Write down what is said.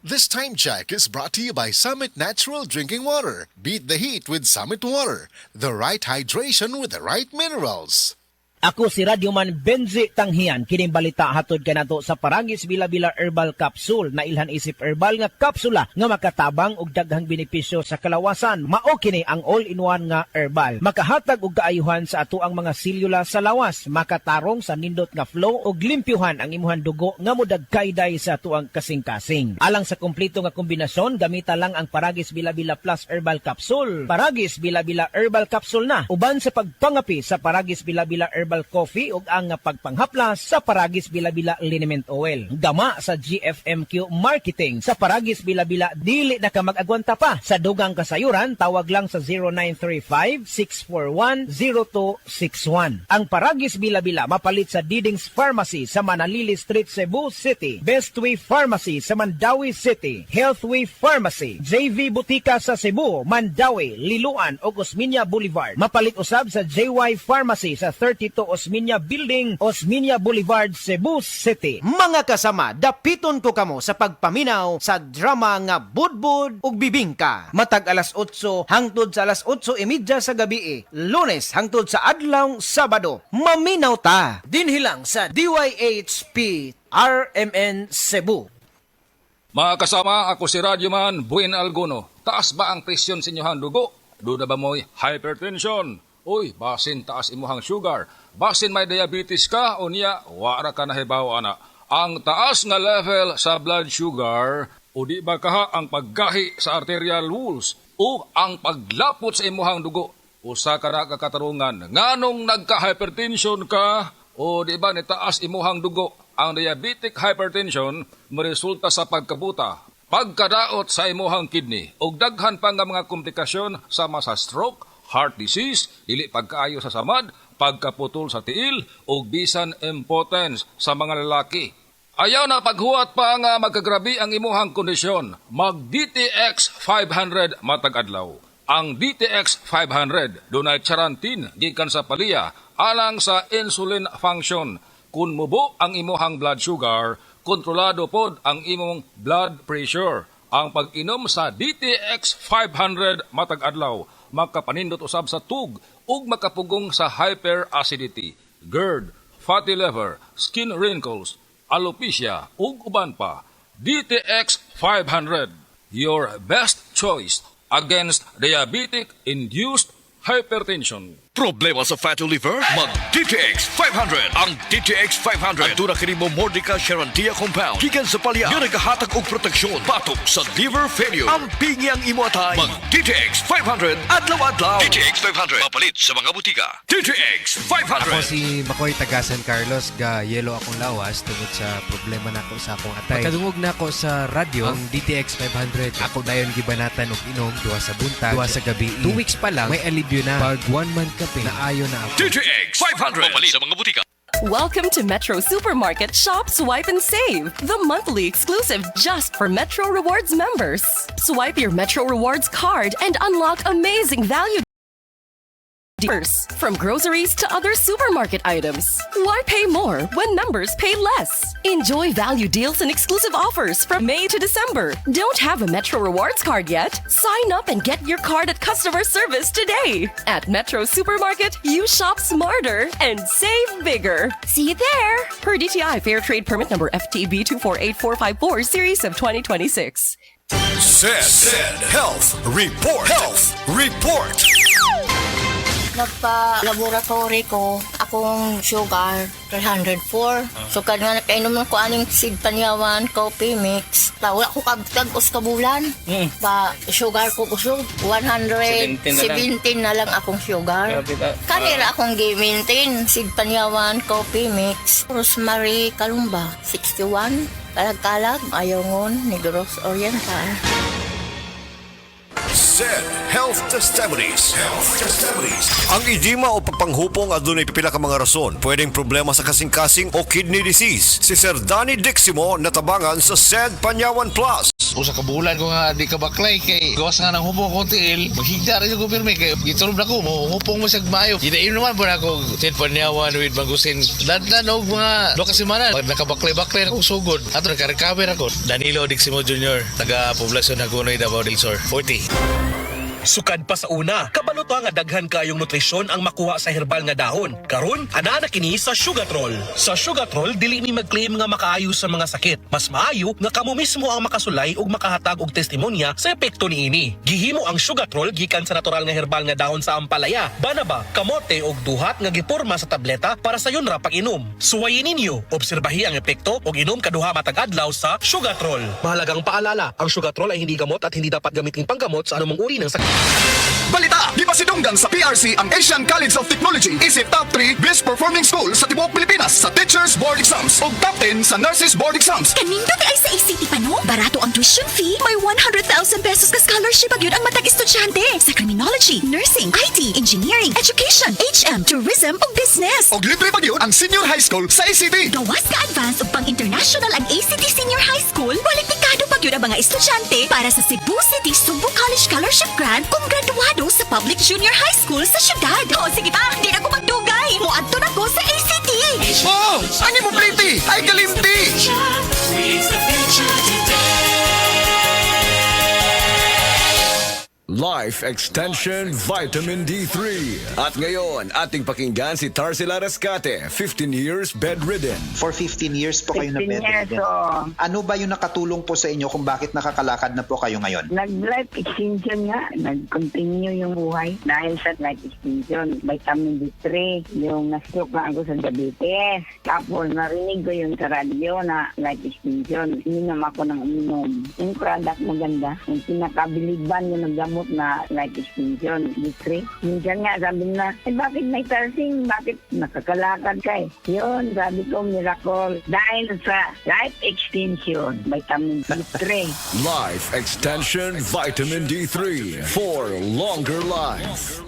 This time check is brought to you by Summit Natural Drinking Water. Beat the heat with Summit Water. The right hydration with the right minerals. Ako si Radyoman Benzi Tanghian, kining balita hatod kanato sa Paragis Bila-Bila Herbal Capsule na ilhan isip herbal nga kapsula nga makatabang og daghang benepisyo sa kalawasan. Mao kini ang all-in-one nga herbal. Makahatag og kaayuhan sa ato ang mga selula sa lawas, makatarong sa nindot nga flow og limpyuhan ang imuhang dugo nga modagkayday sa tuang kasing-kasing. Alang sa kumpleto nga kombinasyon, gamita lang ang Paragis Bila-Bila Plus Herbal Capsule. Paragis Bila-Bila Herbal Capsule na uban sa pagpangapi sa Paragis Bila-Bila Herbal Coffee ug ang pagpanghaplas sa Paragis Bila-Bila Liniment Oil. Gama sa GFMQ Marketing sa Paragis Bila-Bila dili na ka mag-agwanta pa. Sa dugang kasayuran, tawag lang sa 0935-641-0261. Ang Paragis Bila-Bila mapalit sa Diding's Pharmacy sa Manalili Street, Cebu City, Bestway Pharmacy sa Mandawi City, Healthway Pharmacy, JV Butika sa Cebu, Mandawi, Liloan ug Osmeña Boulevard. Mapalit usab sa JY Pharmacy sa 32 Osmeña Building, Osmeña Boulevard, Cebu City. Mga kasama, dapiton ko kamo sa pagpaminaw sa drama nga Budbud ug Bibingka. Matag alas 8 hangtod sa alas 8:30 sa gabi, Lunes hangtod sa adlaw Sabado. Maminaw ta dinhilang sa DYHP RMN Cebu. Mga kasama, ako si Radyoman Buen Alguno. Taas ba ang presyon sa inyong dugo? Duda ba mo'y hypertension? Uy, basin taas imuhang sugar. Basin may diabetes ka o niya, wara ka nahibaw ana. Ang taas nga level sa blood sugar o di ba kaha ang paggahi sa arterial walls o ang paglapot sa imuhang dugo. Usa ka na kakatarungan, nganong nagka-hypertension ka o di ba ni taas imuhang dugo. Ang diabetic hypertension maresulta sa pagkabuta, pagkadaot sa imuhang kidney o daghan pa nga mga komplikasyon sama sa stroke, heart disease, dili pagkaayo sa samad, pagkaputol sa tiil, o bisan impotence sa mga lalaki. Ayaw na paghuwat pa nga magkagrabi ang imuhang kondisyon. Mag-DTX 500 matag adlaw. Ang DTX 500 dunay charantin gikan sa palya alang sa insulin function. Kung mubo ang imuhang blood sugar, kontrolado pod ang imong blood pressure. Ang pag-inom sa DTX 500 matag adlaw makapanindot usab sa tug ug makapugong sa hyperacidity, GERD, fatty liver, skin wrinkles, alopecia ug uban pa. DTX 500, your best choice against diabetic-induced hypertension. Problema sa fatty liver? Mag-DTX 500. Ang DTX 500 aduna kini mo Mordica Charantia compound gikan sa palya nga nagahatag og proteksyon batok sa liver failure. Ang pingi ang imo atay. Mag-DTX 500 adlaw-adlaw. DTX 500 mapalit sa mga butika. DTX 500. Ako si Makoy taga San Carlos, ga yelo akong lawas tungod sa problema nako sa akong atay. Pagkadungog nako sa radyo ang DTX 500. Ako dayon gibanatan og inom duha sa buntag, duha sa gabi. 2 weeks pa lang may alibyo na. Pag 1 month kape na ayo na ako. DTX 500 mapalit sa mga butika. Welcome to Metro Supermarket Shop, Swipe and Save, the monthly exclusive just for Metro Rewards members. Swipe your Metro Rewards card and unlock amazing value deals from groceries to other supermarket items. Why pay more when members pay less? Enjoy value deals and exclusive offers from May to December. Don't have a Metro Rewards card yet? Sign up and get your card at customer service today. At Metro Supermarket, you shop smarter and save bigger. See you there! Per DTI Fair Trade Permit number FTB 248454 series of 2026. Said Health Report. Health Report. Nagpa-laboratory ko, akong sugar, 304. So, kanya nakainom ko aning seed panyawan, coffee mix. Wala ko kabutag-os kabulan. Pa-sugar ko kusog, 117 na lang akong sugar. Kanira akong gi-maintain, seed panyawan, coffee mix. Rosemary Kalumba, 61. Kalag-kalag, Ayongon, Negros Oriental. Said Health Testimonies. Health Testimonies. Ang edema o pagpanghupong adunay pipila ka mga rason. Pwedeng problema sa kasing-kasing o kidney disease. Si Sir Danny Diximo natabangan sa SAID Panyawan Plus. usa ka bulan ko nga di ka baklay kay gawas nga nang hupong ko tiil. Maghigda rin ko pirmi kay gitulob na ko mo hupong mo siya maayo. Gidayon naman po na ako tin panyawan with Magusin. Dandan og mga 2 kasemana pag nakabaklay-baklay na kong sugod. Ato naka-recover ako. Danilo Diximo Jr. taga Poblacion Hagonoy, Davao del Sur. 40. Sukad pa sa una, kabalo to nga daghan kayong nutrisyon ang makuha sa herbal nga dahon. Karon, ana na kini sa Sugatrol. Sa Sugatrol, dili ni mag-claim nga makaayo sa mga sakit. Mas maayo nga kamo mismo ang makasulay ug makahatag og testimonya sa epekto niini. Gihimo ang Sugatrol gikan sa natural nga herbal nga dahon sa ampalaya, banaba, kamote ug duhat nga giporma sa tableta para sa yun ra pag-inom. Suwayin ninyo, obserbahi ang epekto ug inom kaduha matag adlaw sa Sugatrol. Mahalagang paalala, ang Sugatrol ay hindi gamot at hindi dapat gamitin panggamot sa anumang uri ng sakit. Balita! Di pa sinungdan sa PRC ang Asian College of Technology isip top 3 best performing school sa tibuok Pilipinas sa Teachers Board Exams ug top 10 sa Nurses Board Exams. Kanindot ay sa ACT pa no? Barato ang tuition fee, may 100,000 pesos ka scholarship pag yun ang matag estudyante sa criminology, nursing, IT, engineering, education, HM, tourism ug business. Og libre pag yun ang senior high school sa ACT. Gawas ka advance ug pang international ang ACT Senior High School, kwalipikado pag yun ang mga estudyante para sa Cebu City Subo College Scholarship Grant kung graduado sa Public Junior High School sa syudad. O sige pa, di na ko magdugay. Muadto na ko sa ACT. Oh! Ani mo pliti? Ay kalimti! Life Extension Vitamin D3. At ngayon, ating pakinggan si Tarsila Rescate, 15 years bedridden. For 15 years po kayo na 15 years, bedridden. oo. Ano ba yung nakatulong po sa inyo kung bakit nakakalakad na po kayo ngayon? Nag-life extension nga. Nag-continue yung buhay dahil sa life extension. Vitamin D3, yung na-stroke na ako sa diabetes. Tapos narinig ko yung sa radio na life extension. Ininom ako ng uminom. Yung product maganda. Yung pinakabiliban yung naggamot na life extension, D3. Minsan nga sabi na, bakit may tarsing? Bakit nakakalakad ka eh? Yun, sabi ko, miracle. Dahil sa life extension, vitamin D3. Life Extension Vitamin D3 for longer life.